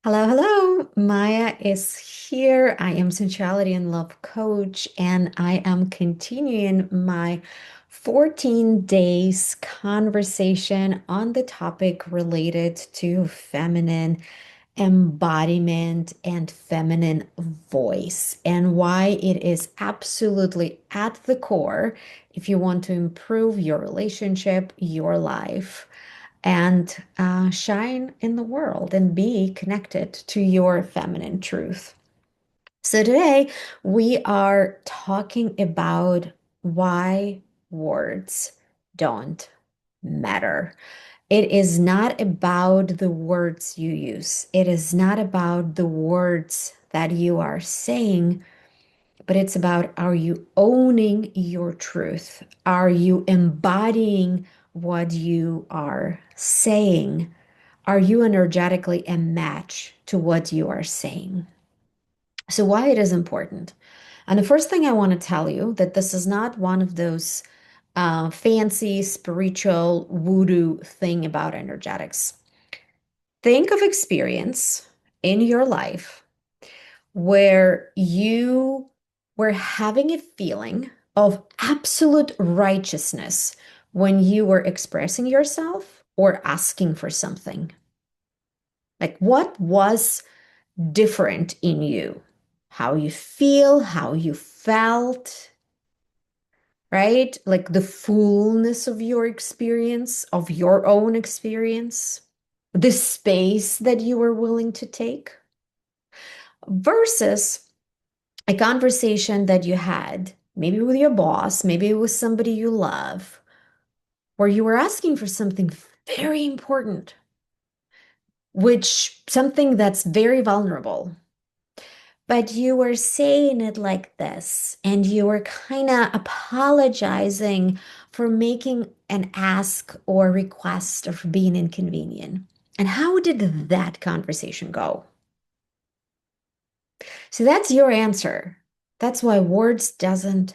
Hello, hello. Maya is here. I am Sensuality and Love Coach, and I am continuing my 14 days conversation on the topic related to feminine embodiment and feminine voice, and why it is absolutely at the core if you want to improve your relationship, your life and shine in the world and be connected to your feminine truth. So, today we are talking about why words don't matter. It is not about the words you use, it is not about the words that you are saying, but it's about, are you owning your truth? Are you embodying what you are saying? Are you energetically a match to what you are saying? So, why it is important. And the first thing I want to tell you that this is not one of those fancy spiritual voodoo thing about energetics. Think of experience in your life where you were having a feeling of absolute righteousness when you were expressing yourself or asking for something. Like, what was different in you? How you feel, how you felt, right? Like the fullness of your experience, of your own experience, the space that you were willing to take versus a conversation that you had, maybe with your boss, maybe with somebody you love, where you were asking for something very important, which something that's very vulnerable. But you were saying it like this, and you were kind of apologizing for making an ask or request or for being inconvenient. And how did that conversation go? So that's your answer. That's why words doesn't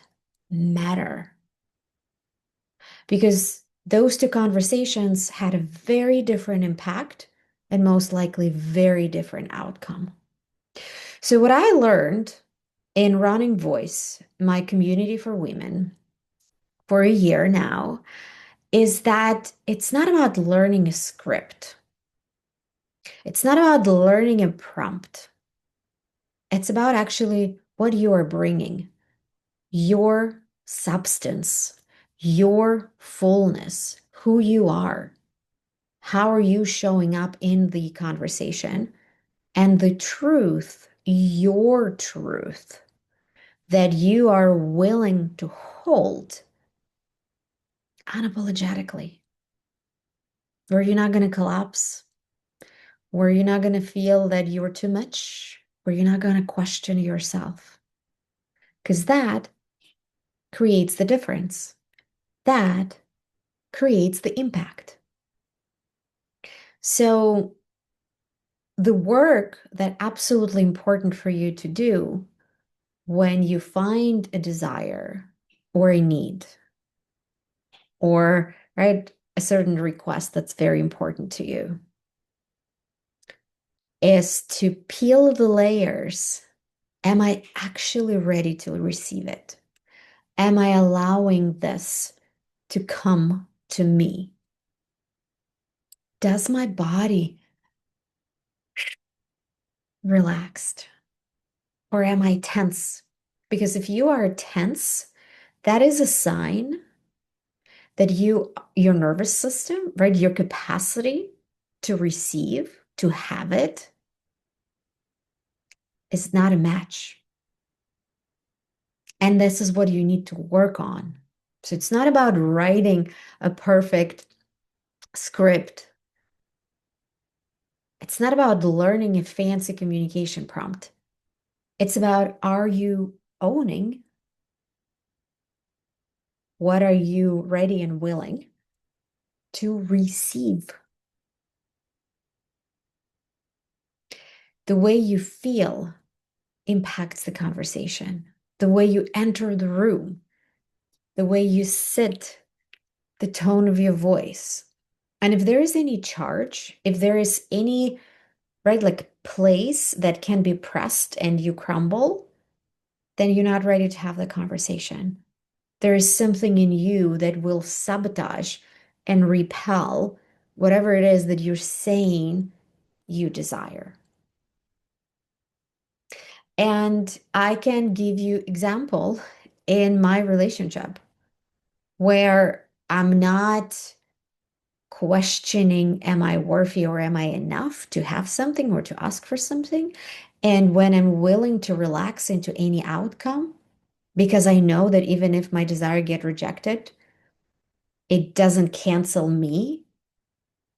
matter. Because those two conversations had a very different impact and most likely very different outcome. So, what I learned in running Voice, my community for women, for a year now, is that it's not about learning a script. It's not about learning a prompt. It's about actually what you are bringing, your substance, your fullness, who you are. How are you showing up in the conversation? And the truth, your truth, that you are willing to hold unapologetically, where you're not going to collapse, where you're not going to feel that you're too much, where you're not going to question yourself. Because that creates the difference. That creates the impact. So, the work that absolutely important for you to do when you find a desire or a need or right a certain request that's very important to you is to peel the layers. Am I actually ready to receive it? Am I allowing this to come to me? Does my body relaxed or am I tense? Because if you are tense, that is a sign that your nervous system, right, your capacity to receive, to have it is not a match. And this is what you need to work on. So it's not about writing a perfect script. It's not about learning a fancy communication prompt. It's about, are you owning? What are you ready and willing to receive? The way you feel impacts the conversation. The way you enter the room, the way you sit, the tone of your voice. And if there is any charge, if there is any right? Like place that can be pressed and you crumble, then you're not ready to have the conversation. There is something in you that will sabotage and repel whatever it is that you're saying you desire. And I can give you example in my relationship where I'm not questioning, am I worthy or am I enough to have something or to ask for something? And when I'm willing to relax into any outcome, because I know that even if my desire get rejected, it doesn't cancel me,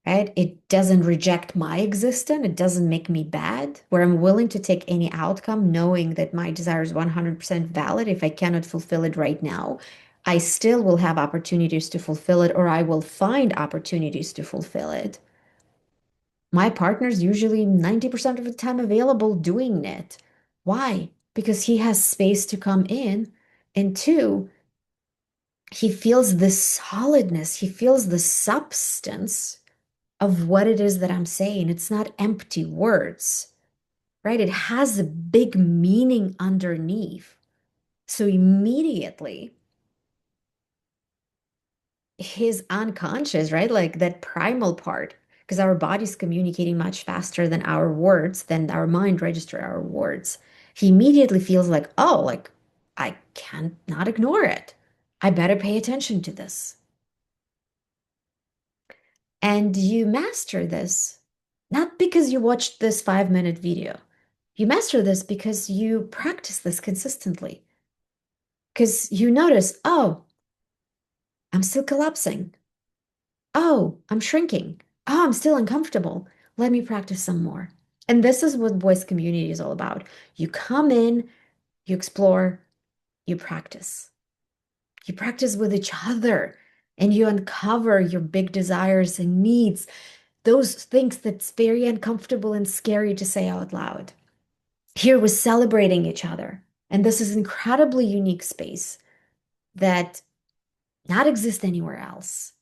right? It doesn't reject my existence. It doesn't make me bad, where I'm willing to take any outcome, knowing that my desire is 100% valid. If I cannot fulfill it right now, I still will have opportunities to fulfill it, or I will find opportunities to fulfill it. My partner's usually 90% of the time available doing it. Why? Because he has space to come in. And two, he feels the solidness, he feels the substance of what it is that I'm saying. It's not empty words, right? It has a big meaning underneath. So immediately, his unconscious, right? Like that primal part, because our body's communicating much faster than our words, than our mind register our words. He immediately feels like, oh, like I can't not ignore it. I better pay attention to this. And you master this, not because you watched this 5-minute video. You master this because you practice this consistently. Because you notice, oh, I'm still collapsing. Oh, I'm shrinking. Oh, I'm still uncomfortable. Let me practice some more. And this is what voice community is all about. You come in, you explore, you practice. You practice with each other and you uncover your big desires and needs, those things that's very uncomfortable and scary to say out loud. Here we're celebrating each other. And this is incredibly unique space that not exist anywhere else,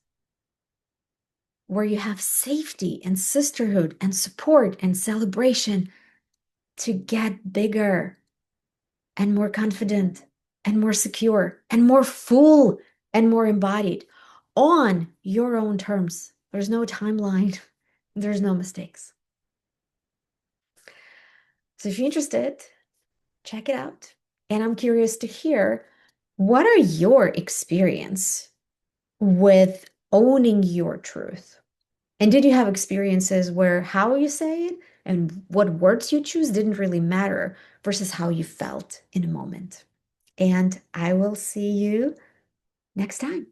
where you have safety and sisterhood and support and celebration to get bigger and more confident and more secure and more full and more embodied on your own terms. There's no timeline, there's no mistakes. So if you're interested, check it out. And I'm curious to hear, what are your experience with owning your truth? And did you have experiences where how you say it and what words you choose didn't really matter versus how you felt in a moment? And I will see you next time.